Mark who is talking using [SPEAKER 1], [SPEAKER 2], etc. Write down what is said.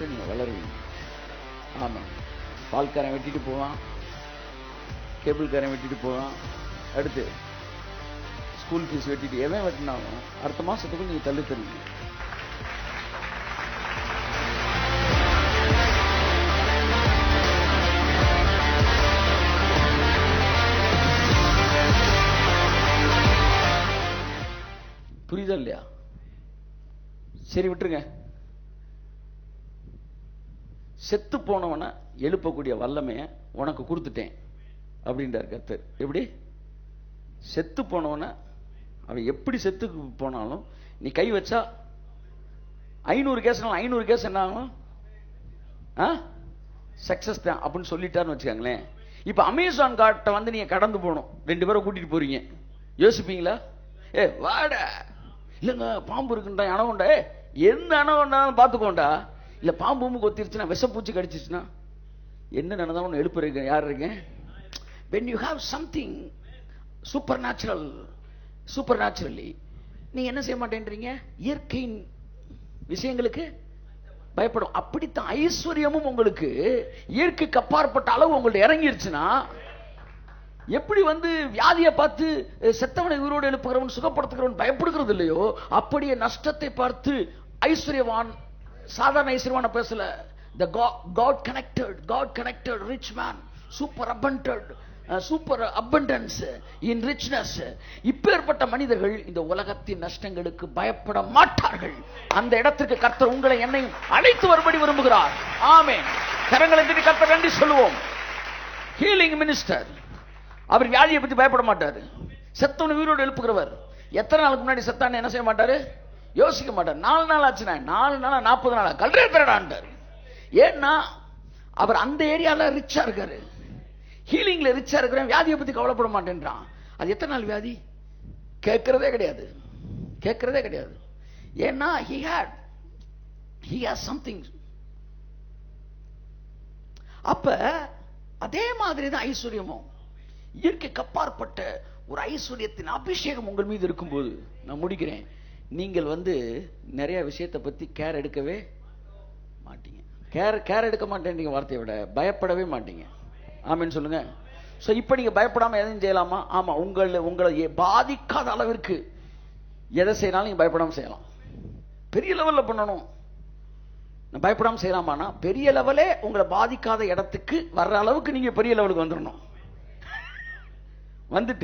[SPEAKER 1] அளவுக்கு நீங்க வளருவீங்க. ஆமா, பால்காரன் வெட்டிட்டு போவான், கேபிள்காரன் வெட்டிட்டு போவான், அடுத்து ஸ்கூல் ஃபீஸ் வெட்டிட்டு எவன் வெட்டினாலும் அடுத்த மாசத்துக்குள்ள நீங்க தள்ளி தருவீங்க. புரியுதா இல்லையா? சரி விட்டுருங்க. செத்து போனவனை எழுப்பக்கூடிய வல்லமைய உனக்கு கொடுத்துட்டேன் அப்படின்றார் கர்த்தர். எப்படி? செத்து போனவனை, அவன் எப்படி செத்து போனாலும் நீ கை வச்சா 500 கேஸ் 500 கேஸ் என்ன ஆகும்? சக்சஸ் தான் அப்படின்னு சொல்லிட்டாருன்னு வச்சுக்காங்களேன். இப்ப அமேசான் காட்டை வந்து நீங்க கடந்து போகணும், 2 பேரை கூட்டிட்டு போறீங்க, யோசிப்பீங்களா? வாட இல்லங்க பாம்பு இருக்குண்டா, அணவுண்டா, எந்த அணவுண்டாலும் பார்த்துக்கோண்டா, இல்ல பாம்பு கொத்திருச்சுன்னா, விஷப்பூச்சி கடிச்சிச்சுன்னா என்ன நடந்தாலும் எழுப்புறீங்க யார் இருக்கேன்? when you have something supernaturally நீங்க என்ன செய்ய மாட்டேன்றீங்க? இயற்கையின் விஷயங்களுக்கு பயப்படும். அப்படித்தான் ஐஸ்வர்யமும் உங்களுக்கு இயற்கைக்கு அப்பாற்பட்ட அளவு உங்கள்ட்ட இறங்கிருச்சுன்னா, எப்படி வந்து வியாதியை பார்த்து செத்தவனை உயிரோடு எழுப்புகிறவன் சுகப்படுத்துகிறவன் பயப்படுகிறது இல்லையோ, அப்படியே நஷ்டத்தை பார்த்து ஐஸ்வர்யவான், சாதாரண ஐஸ்வர்யவான பேசல, the God connected rich man, super abundance in richness, இப்பேற்பட்ட மனிதர்கள் இந்த உலகத்தின் நஷ்டங்களுக்கு பயப்பட மாட்டார்கள். அந்த இடத்துக்கு கர்த்தர் உங்களை என்னையும் அழைத்து வரும்படி விரும்புகிறார். ஆமென். கரங்களை தட்டி கர்த்தர் நன்றி சொல்லுவோம். ஹீலிங் மினிஸ்டர், அவர் வியாதியை பத்தி பயப்பட மாட்டாரு. செத்தவனை உயிரோடு எழுப்புகிறவர். எத்தனை நாளுக்கு முன்னாடி செத்தான்னு என்ன செய்ய மாட்டாரு? யோசிக்க மாட்டார். 4 நாள் ஆச்சுனா, 4 நாளா 40 நாளா கல்றே தரடான்ட்டார். ஏன்னா அவர் அந்த ஏரியால ரிச்சா இருக்காரு, ஹீலிங்ல ரிச்சா இருக்கிறேன், வியாதியை பத்தி கவலைப்பட மாட்டேன்றான். அது எத்தனை நாள் வியாதி கேட்கறதே கிடையாது. ஏன்னா he has something. அப்ப அதே மாதிரி தான் ஐஸ்வர்யமும், இயற்கைக்கு அப்பாற்பட்ட ஒரு ஐஸ்வர்யத்தின் அபிஷேகம் உங்கள் மீது இருக்கும்போது, நான் முடிக்கிறேன், நீங்கள் வந்து நிறைய விஷயத்தை பத்தி கேர் எடுக்கவே மாட்டீங்க. கேர் எடுக்க மாட்டேன் வார்த்தையை விட பயப்படவே மாட்டீங்க. ஆமென் சொல்லுங்க. சோ இப்ப நீங்க பயப்படாம எதையும் செய்யலாமா? ஆமா, உங்களை பாதிக்காத அளவிற்கு எதை செய்யலாம் நீங்க பயப்படாம செய்யலாம். பெரிய லெவல்ல பண்ணணும், பயப்படாம செய்யலாமானா பெரிய லெவலே உங்களை பாதிக்காத இடத்துக்கு வர்ற அளவுக்கு நீங்க பெரிய லெவலுக்கு வந்துடணும். வந்துட்டு